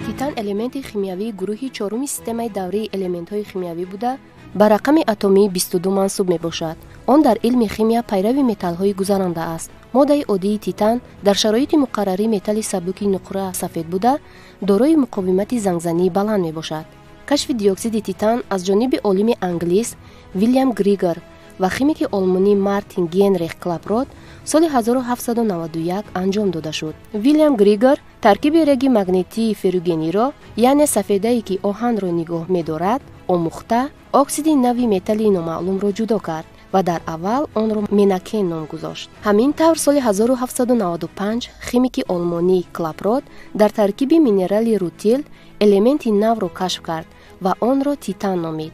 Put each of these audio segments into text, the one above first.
титан элементи химиявии гурӯҳи чоруми системаи даврии элементҳои химиявӣ буда ба рақами атомии 22 мансуб мебошад. он дар илми химия пайрави металлҳои гузаранда аст. моддаи оддии титан дар шароити муқаррарӣ металли сабуки нуқра сафед буда дорои муқовимати зангзании баланд мебошад. кашфи диоксиди титан аз ҷониби олими англис Вильям Григор ва химики олмонӣ Мартин Генрих Клапрот соли 1791 анҷом дода шуд. Вильям Григор таркиби реги магнитии феррогениро, яъне сафедае ки оҳанро нигоҳ медорад, омӯхта оксиди нави металли номаълумро ҷудо кард ва дар аввал онро менакен ном гузошт. ҳамин тавр соли 1795 химики олмонӣ Клапрот дар таркиби минерали рутил элементи навро кашф кард ва онро титан номид.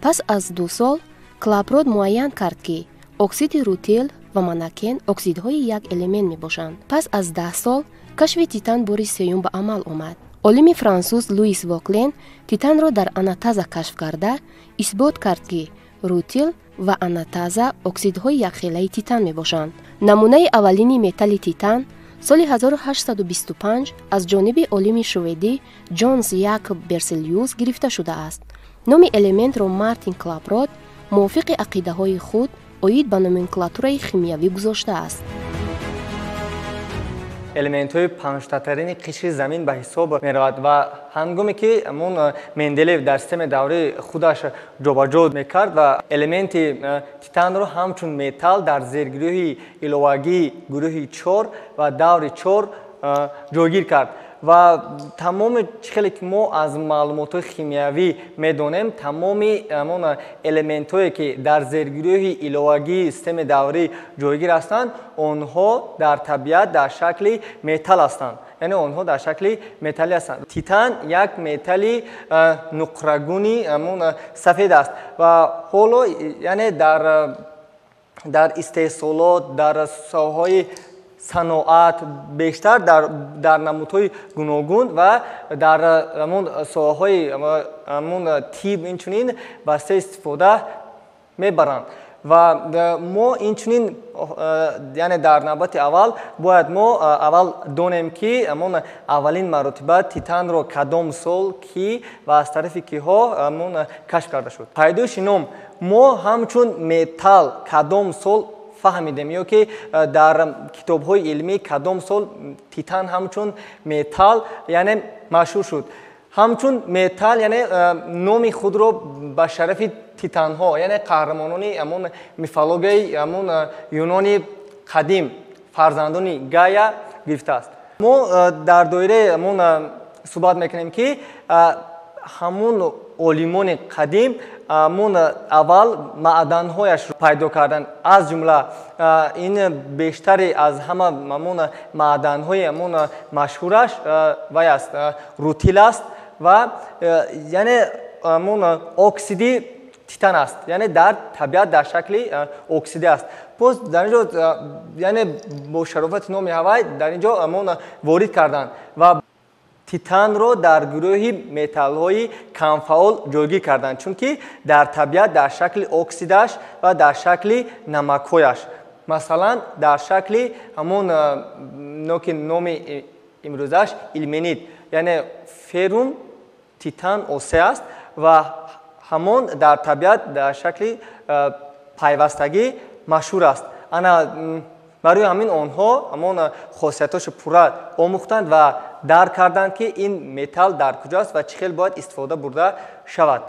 пас аз 2 сол Клапрот муайян кард ки оксиди рутил ва манакен оксидҳои як элемент мебошанд. пас аз 10 сол кашфи титан бори сеюм ба амал омад. олими франсуз Луис Воклен титанро дар анатаза кашф карда исбот кард ки рутил ва анатаза оксидҳои якхелаи титан мебошанд. намунаи аввалини металли титан соли 1825 аз ҷониби олими шведӣ Ҷонс Якоб Берсельюс гирифта шудааст. номи элементро Мартин Клапрот мувофиқи ақидаҳои худ оид ба номенклатураи химиявӣ гузоштааст. элементҳои панҷтатарини қишри замин ба ҳисоб меравад ва ҳангоме ки Менделеев дар системаи даврии худаш ҷобаҷо мекард ва элементи титанро ҳамчун металл дар зергирӯҳи иловагии гурӯҳи 4 ва даври 4 ҷойгир кард ва тамоми чихеле ки мо аз маълумотҳои химиявӣ медонем, тамоми ҳамон элементҳое ки дар зергирӯҳи иловагии системаи даврӣ ҷойгир ҳастанд, онҳо дар табиат дар шакли металл ҳастанд, яъне онҳо дар шакли металлӣ ҳастанд. титан як металли нуқрагуни ҳамон сафед аст ва ҳоло яъне дар истеҳсолот, дар соҳаҳои саноат, бештар дар намудҳои гуногун ва дар соҳаҳои тиб инчунин васеъ истифода мебаранд ва мо инчунин яъне дар навбати аввал бояд мо аввал донем ки аввалин маротиба титанро кадом сол ки ва аз тарафи киҳо кашф карда шуд. пайдоиши ном мо ҳамчун металл кадом сол фаҳмидем ё ки дар китобҳои илмӣ кадом сол титан ҳамчун металл яъне машҳур шуд. ҳамчун металл яъне номи худро ба шарафи титанҳо яъне қаҳрамонони ҳамон мифологияи ҳамон юнони қадим фарзандони Гая гирифтааст. мо дар доираи ҳамон суҳбат мекунем ки ҳамон олимони қадим аввал маъданҳояшро пайдо карданд. аз ҷумла ин бештари аз ҳама маъданҳои машҳураш вай аст, рутил аст ва яъне оксиди титан аст, яъне дар табиат дар шакли оксиди аст. боз дар инҷо яъне бо шарофати номи ҳавай дар инҷо ворид карданд ва титанро дар гурӯҳи металлҳои камфаъол ҷойгир карданд, чунки дар табиат дар шакли оксидаш ва дар шакли намакҳояш, масалан дар шакли ҳамон номи имрӯзаш илменит, яъне феррум титан осе аст ва ҳамон дар табиат дар шакли пайвастагӣ машҳур аст. ана барои ҳамин онҳо ҳамон хосияташо пурра омӯхтанд ва дарк карданд ки ин металл дар куҷост ва чӣ хел бояд истифода бурда шавад.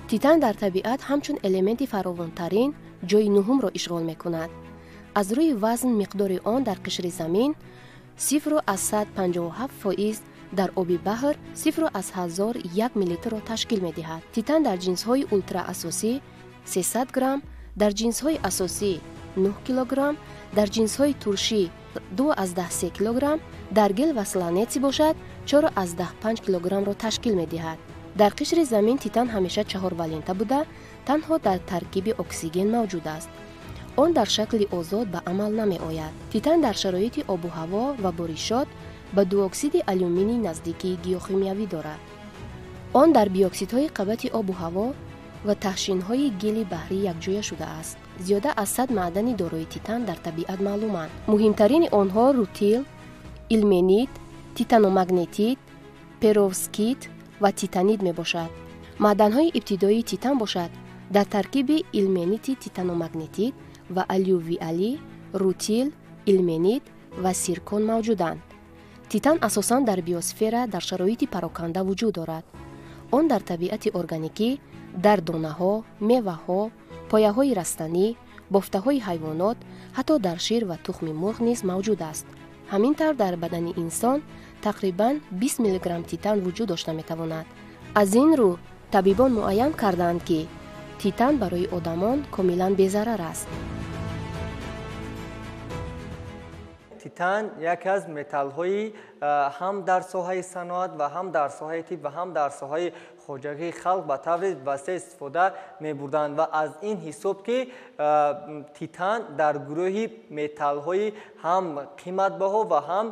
титан дар табиат ҳамчун элементи фаровонтарин ҷойи нӯҳумро ишғол мекунад. аз рӯи вазн миқдори он дар қишри замин 0,157%, дар оби баҳр 0,1001 мл-ро ташкил медиҳад. титан дар ҷинсҳои ультраасосӣ 300 грамм, дар ҷинсҳои асосӣ 9 килограмм, дар ҷинсҳои туршӣ 2,3 килограмм, дар гел ва сланеци бошад 4,5 килограммро ташкил медиҳад. дар қишри замин титан ҳамеша 4 валента буда танҳо дар таркиби оксиген мавҷуд аст. он дар шакли озод ба амал намеояд. титан дар шароити обу ҳаво ва боришот ба дуоксиди алюминий наздикии гиёхимиявӣ дорад. он дар биоксидҳои қабати обу ҳаво ва таҳшинҳои гели баҳрӣ якҷоя шудааст. зиёда аз 100 маъдани дорои титан дар табиат маълуманд. муҳимтарини онҳо рутил, илменит, титаномагнетит, перовскит ва титанид мебошад. маъданҳои ибтидоии титан бошад дар таркиби илменити титаномагнетит ва алювиали, рутил, илменит ва сиркон мавҷуданд. титан асосан дар биосфера дар шароити пароканда вуҷуд дорад. он дар табиати органикӣ дар донаҳо, меваҳо, пояҳои растанӣ, бофтаҳои ҳайвонот, ҳатто дар шир ва тухми мурғ низ мавҷуд аст. ҳамин тавр дар бадани инсон тақрибан 20 миллиграмм титан вуҷуд дошта метавонад. аз ин рӯ табибон муайян карданд ки титан барои одамон комилан безарар аст. титан яке аз металлҳои ҳам дар соҳаи саноат ва ҳам дар соҳаи тиб ва ҳам дар соҳаи хоҷагии халқ ба таври васеъ истифода мебурданд ва аз ин ҳисоб ки титан дар гурӯҳи металлҳои ҳам қиматбаҳо ва ҳам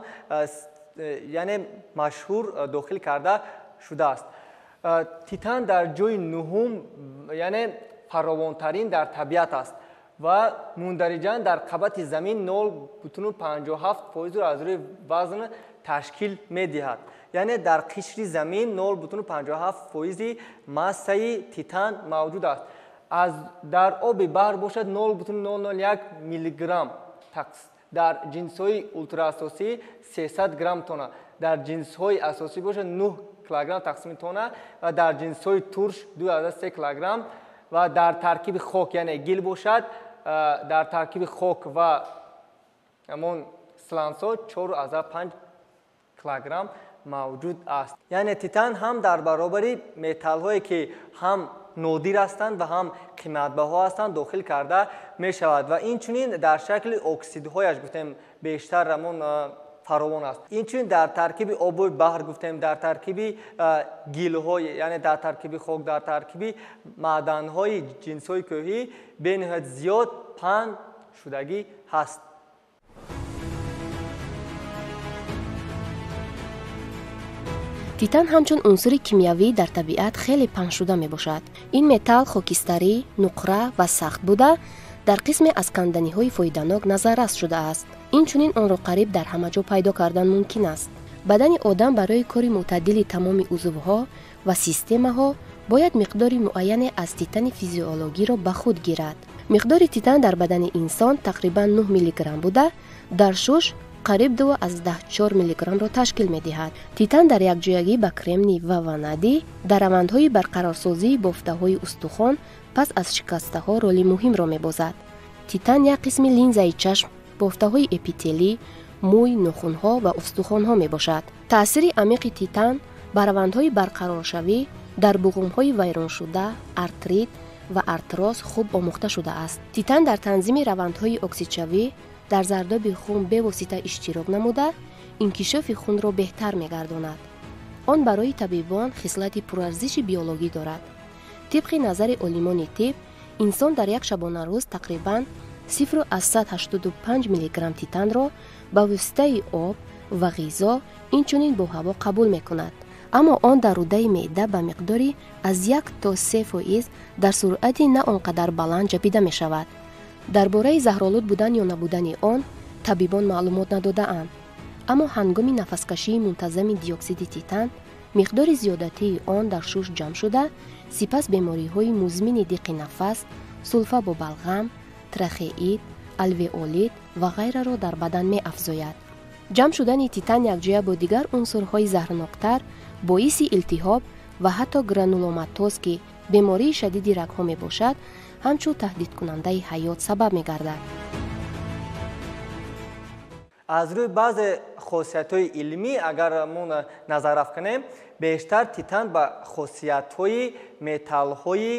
яъне машҳур дохил карда шудааст. титан дар ҷойи нуҳум яъне фаровонтарин дар табиат аст ва мундариҷан дар қабати замин 0.57% аз рӯи вазн ташкил медиҳад. яъне дар қишри замин 0.57% массаи титан мавҷуд аст. дар оби баҳр бошад 0.001 миллиграмм, дар ҷинсҳои ултраасосӣ 300 грамм тона, дар ҷинсҳои асосӣ бошад 9 килограмм тақсими тона ва дар ҷинсҳои турш 2.3 килограмм ва дар таркиби хок яъне гил бошад дар таркиби хок ва ҳамон сланцҳо 4.5 килограмм мавҷуд аст. яъне титан ҳам дар баробари металлҳое ки ҳам нодир ҳастанд ва ҳам қиматбаҳо ҳастанд дохил карда мешавад ва инчунин дар шакли оксидҳояш гуфтем бештар ҳамон фаровон аст. инчунин дар таркиби обои баҳр гуфтем, дар таркиби гилҳо яъне дар таркиби хок, дар таркиби маъданҳои ҷинсҳои кӯҳӣ бениҳоят зиёд паҳн шудагӣ ҳаст. титан ҳамчун унсури кимиявӣ дар табиат хеле паҳншуда мебошад. ин металл хокистарӣ, нуқра ва сахт буда дар қисме аз канданиҳои фоиданок назаррас шудааст. инчунин онро қариб дар ҳама ҷо пайдо кардан мумкин аст. бадани одам барои кори мӯътадили тамоми узвҳо ва системаҳо бояд миқдори муайяне аз титани физиологиро ба худ гирад. миқдори титан дар бадани инсон тақрибан 9 миллиграмм буда дар шуш қариб 2.4 миллиграммро ташкил медиҳад. титан дар якҷоягӣ ба кремний ва ванадӣ дар равандҳои барқарорсозии бофтаҳои устухон пас аз шикастаҳо роли муҳимро мебозад. титан як қисми линзаи чашм, бофтаҳои эпителӣ, мӯй, нохунҳо ва устухонҳо мебошад. таъсири амиқи титан ба равандҳои барқароршавӣ дар буғумҳои вайроншуда, артрит ва артроз хуб омӯхта шудааст. титан дар танзими равандҳои оксидшавӣ дар зардоби хун бевосита иштирок намуда, инкишофи хунро беҳтар мегардонад. он барои табибон хислати пурарзиши биологӣ дорад. тибқи назари олимони тиб, инсон дар як шабонарӯз тақрибан 0.185 миллиграмм титанро ба воситаи об ва ғизо инчунин бо ҳаво қабул мекунад. аммо он дар рӯдаи меъда ба миқдори аз 1 то 3% дар суръати на он қадар баланд ҷабида мешавад. дар бораи заҳролуд будан ё набудани он табибон маълумот надодаанд. аммо ҳангоми нафаскашии мунтазами диоксиди титан миқдори зиёдатии он дар шуш ҷамъ шуда сипас бемориҳои музмини диққи нафас, сулфа бо балғам, трахеит, алвеолит ва ғайраро дар бадан меафзояд. ҷамъ шудани титан якҷоя бо дигар унсурҳои заҳрноктар боиси илтиҳоб ва ҳатто грануломатоз ки бемории шадиди рагҳо мебошад ҳамчун таҳдидкунандаи ҳаёт сабаб мегардад. аз рӯи баъзе хосиятҳои илмӣ агар мо назар афканем, бештар титан ба хосиятҳои металлҳои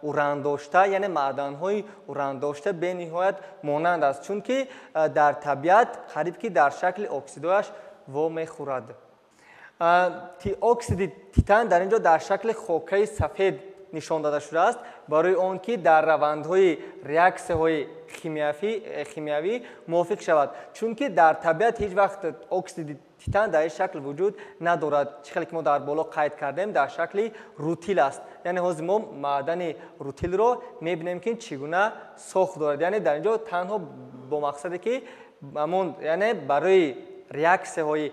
урандошта яъне маъданҳои урандошта бениҳоят монанд аст, чунки дар табиат қариб ки дар шакли оксидҳояш вомехӯрад. оксиди титан дар ин ҷо дар шакли хокаи сафед нишон дода шудааст, барои он ки дар равандҳои реаксияҳои خیمیایی موافق شود، چون که در طبیعت هیچ وقت اکسید تیتان در این شکل وجود ندارد. چه که ما در بالا قید کردیم در شکل روتیل است. یعنی حاضر ما معدن روتیل رو میبینیم که چگونه ساخت دارد. یعنی در اینجا تنها با مقصدی که یعنی برای ریاکسیه های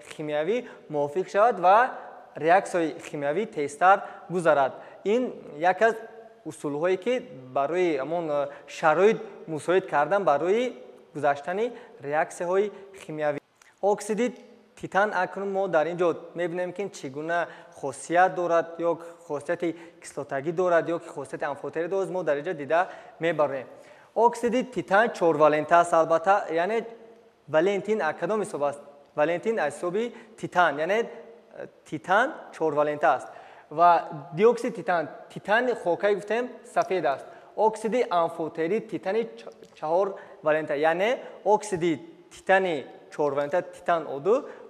خیمیایی موافق شود و ریاکسیه های خیمیایی تیزتر گذرد. این یک از اصول هایی که برای همون شرایط مساعد کردن برای گذشتن ریاکسیه های خیمیایی. اکسید تیتان اکنون ما در اینجا میبینیم که چگونه خاصیت دارد، یا خاصیت کسلاتگی دارد یا خاصیت امفوتری دارد. ما در اینجا دیده میبریم. اکسید تیتان 4 ولنت است. البته یعنی ولنتین کدام حساب است؟ ولنتین از حساب تیتان، یعنی تیتان 4 ولنت است. و دی اکسید تیتان خاکی گفتیم سفید است. اکسید امفوتری تیتان 4 ولنت، یعنی اکسید تیتان 4 ولنت تیتان O2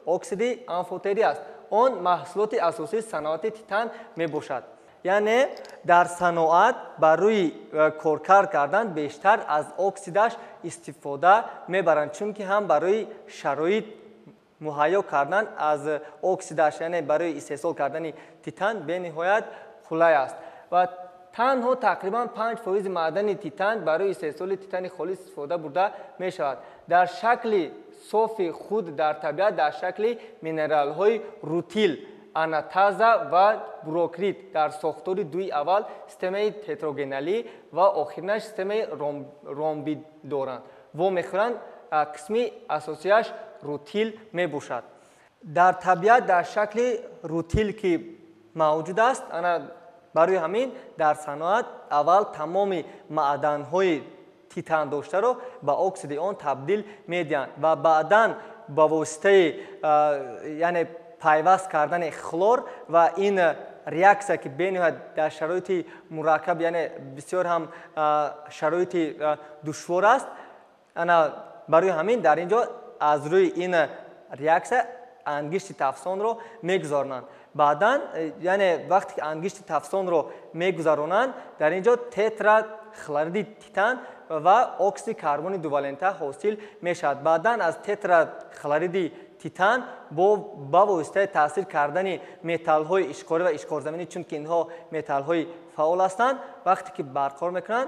اکسید امفوتری است. آن محصولات اساسی صنعت تیتان می باشد. یعنی در صنعت برای کار کردن بیشتر از اکسیدش استفاده میبرند، چون که هم برای شرایط مهیا کردن از اکسیدش، یعنی برای استحصال کردن تیتان به نهایت قلای است. و تنها تقریبا 5% معدن تیتان برای استحصال تیتان خالص استفاده برده می شود. در شکل صاف خود در طبیعت در شکل مینرال های روتیل، آناتازا و بروکریت در ساختار دوی اول سیستم تتراگونالی و آخرینش سیستم رومبید دارند و میخورند قسمی اساسیش روتیل می باشد. در طبیعت در شکل روتیل که موجود است، برای همین در صنعت اول تمام معدن‌های تیتان داشته رو به اکسید آن تبدیل می‌دهند و بعداً با واسطه یعنی پیوست کردن خلور و این ریاکسیه که بنهایت در شرایط مرکب، یعنی بسیار هم شرایط دشوار است، برای همین در اینجا از روی این ریاکسیه انگشت تفسان رو میگذارنند. بعداً یعنی وقتی که انگشت تفسان رو میگذارونند در اینجا تترا خلورید تیتان و اکسید کربن دو ولنت حاصل میشد. بعداً از تترا خلورید تیتان با واسطه تاثیر کردن متال های اشکاری و اشکارزمینی، چون که اینها متال های فعال هستند، وقتی که برقرار میکنند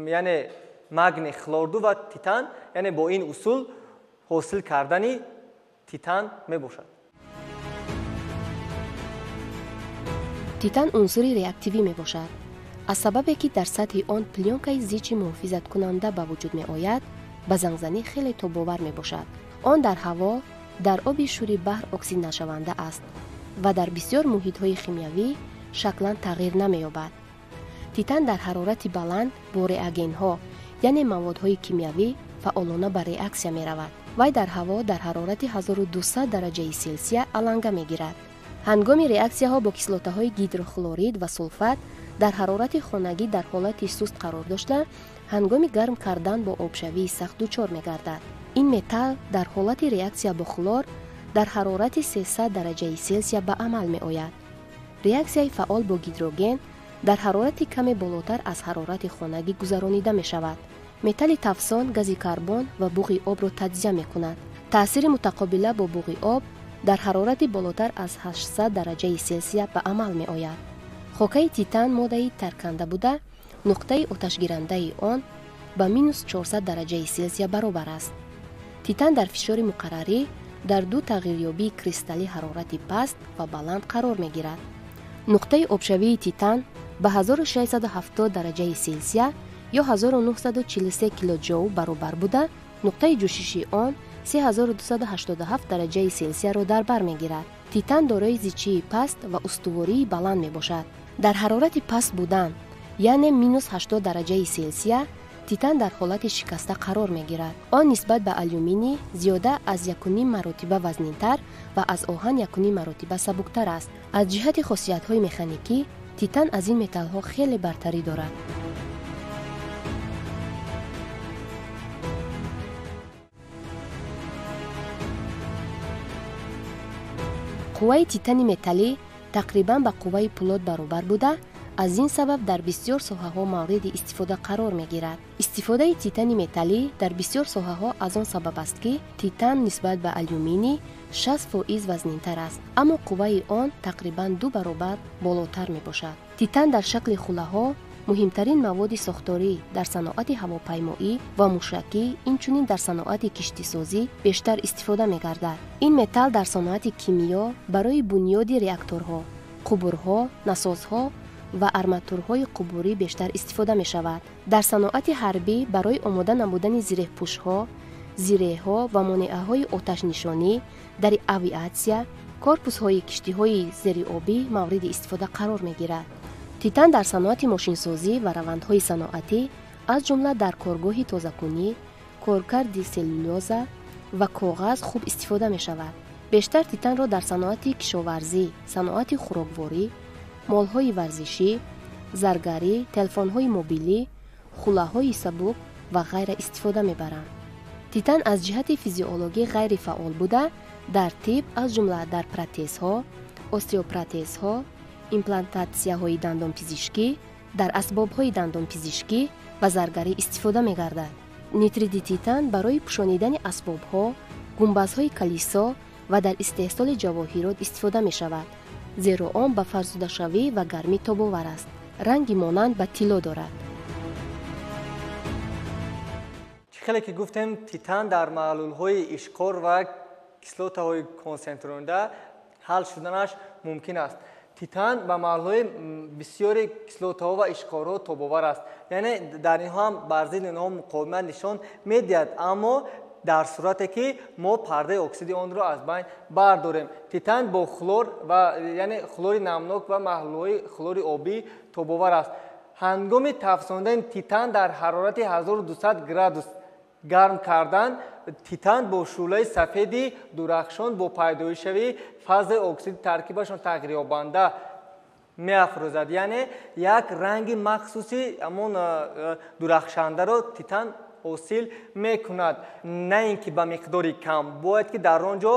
یعنی مگن خلوردو و تیتان، یعنی با این اصول حاصل کردن تیتان می باشد. تیتان عنصری ریاکتیوی می باشد. از سببی که در سطح آن پلیونکای زیچی محافظت کننده به وجود می آید، به زنگزنی خیلی تاب‌آور می باشد. آن در هوا، در آب شور بحر اکسید نشونده است و در بسیار محیط‌های شیمیایی شکلاً تغییر نمی‌یابد. تیتان در حرارت بلند با ریاگنت‌ها، یعنی موادهای کیمیایی، فعالانه به ریاکسیا می‌رود. وی در هوا در حرارت 1200 درجه سلسیوس علنگه می‌گیرد. هنگام ریاکسیاها با کیسلات‌های گیدروخلورید و سولفات در حرارت خانگی در حالت سست قرار داشته، هنگام گرم کردن با آبشوی سخت دچار می‌گردد. این متال در حالت ریاکسیا با خلور در حرارت 300 درجه سلسیوس به عمل می‌آید. ریاکسیای فعال با هیدروژن در حرارت کمی بالاتر از حرارت خانگی گذرانیده می‌شود. متال تفسان گاز کربن و بوق آب را تجزیه می‌کند. تأثیر متقابله با بوق آب در حرارت بالاتر از 800 درجه سلسیوس به عمل می‌آید. خاکه تیتان ماده ترکنده بوده، نقطه آتشگیرنده آن به مینوس 400 درجه سلسیوس برابر است. تیتان در فشار مقرری در دو تغییریابی کریستالی حرارت پست و بلند قرار می‌گیرد. نقطه آبشوی تیتان به 1670 درجه سلسیوس یا 1943 کیلوجول برابر بوده، نقطه جوششی آن 3287 درجه سلسیوس را در بر می‌گیرد. تیتان دارای زیچی پست و استواری بلند میباشد. در حرارت پست بودن یعنی مینوس 80 درجه سلسیوس تیتان در حالت شکسته قرار میگیرد. آن نسبت به آلومینی زیاده از 1.5 مرتبه وزنی‌تر و از آهن 1.5 مرتبه سبکتر است. از جهت خاصیت‌های مکانیکی تیتان از این متال‌ها خیلی برتری دارد. قوه تیتان متالی تقریباً با قوه پولاد برابر بوده، аз ин сабаб дар бисёр соҳаҳо мавриди истифода қарор мегирад. Истифодаи титани металлӣ дар бисёр соҳаҳо аз он сабаб аст ки титан нисбат ба алюминий 60% вазнинтар аст, аммо қувваи он тақрибан 2 баробар болотар мебошад. Титан дар шакли хулаҳо муҳимтарин маводи сохторӣ дар саноати ҳавопаймоӣ ва мушакӣ, инчунин дар саноати киштисозӣ бештар истифода мегардад. Ин металл дар саноати кимиё барои бунёди реакторҳо, қубурҳо, насозҳо ва арматурҳои қубурӣ бештар истифода мешавад. Дар саноати ҳарбӣ барои омода намудани зиреҳпӯшҳо, зиреҳҳо ва монеаҳои оташнишонӣ, дар авиатсия, корпусҳои киштиҳои зериобӣ мавриди истифода қарор мегирад. титан дар саноати мошинсозӣ ва равандҳои саноатӣ, аз ҷумла дар коргоҳи тозакунӣ, коркарди селюлоза ва коғаз хуб истифода мешавад. бештар титанро дар саноати кишоварзӣ, саноати хӯрокворӣ, молҳои варзишӣ, заргарӣ, телефонҳои мобилӣ, хулаҳои сабук ва ғайра истифода мебаранд. титан аз ҷиҳати физиологӣ ғайрифаъол буда, дар тиб аз ҷумла дар протезҳо, остеопротезҳо, имплантатсияҳои дандонпизишкӣ, дар асбобҳои дандонпизишкӣ ва заргарӣ истифода мегардад. нитриди титан барои пӯшонидани асбобҳо, гумбазҳои калисо ва дар истеҳсоли ҷавоҳирот истифода мешавад, зеро он ба фарсудашавӣ ва гармӣ тобовар аст. ранги монанд ба тилло дорад. хеле ки гуфтем титан дар маҳлулҳои ишқор ва кислотаҳои консентронда ҳал шуданаш мумкин аст. титан ба маҳлулҳои бисёри кислотаҳо ва ишқорҳо тобовар аст, яъне дар инҳо ҳам бар зидди инҳо муқовимат нишон медиҳад, аммо дар сурате ки мо пардаи оксиди онро аз байн бардорем. титан бо хлор ва яъне хлори намнок ва маҳлулҳои хлори обӣ тобовар аст. ҳангоми тафсондани титан дар ҳарорати 1200 градус гарм кардан, титан бо шӯълаи сафеди дурахшон бо пайдоишави фазли оксиди таркибашон тағйирёбанда меафрозад, яъне як ранги махсуси амон дурахшандаро титан ҳосил мекунад. На ин ки ба миқдори кам, бояд ки дар он ҷо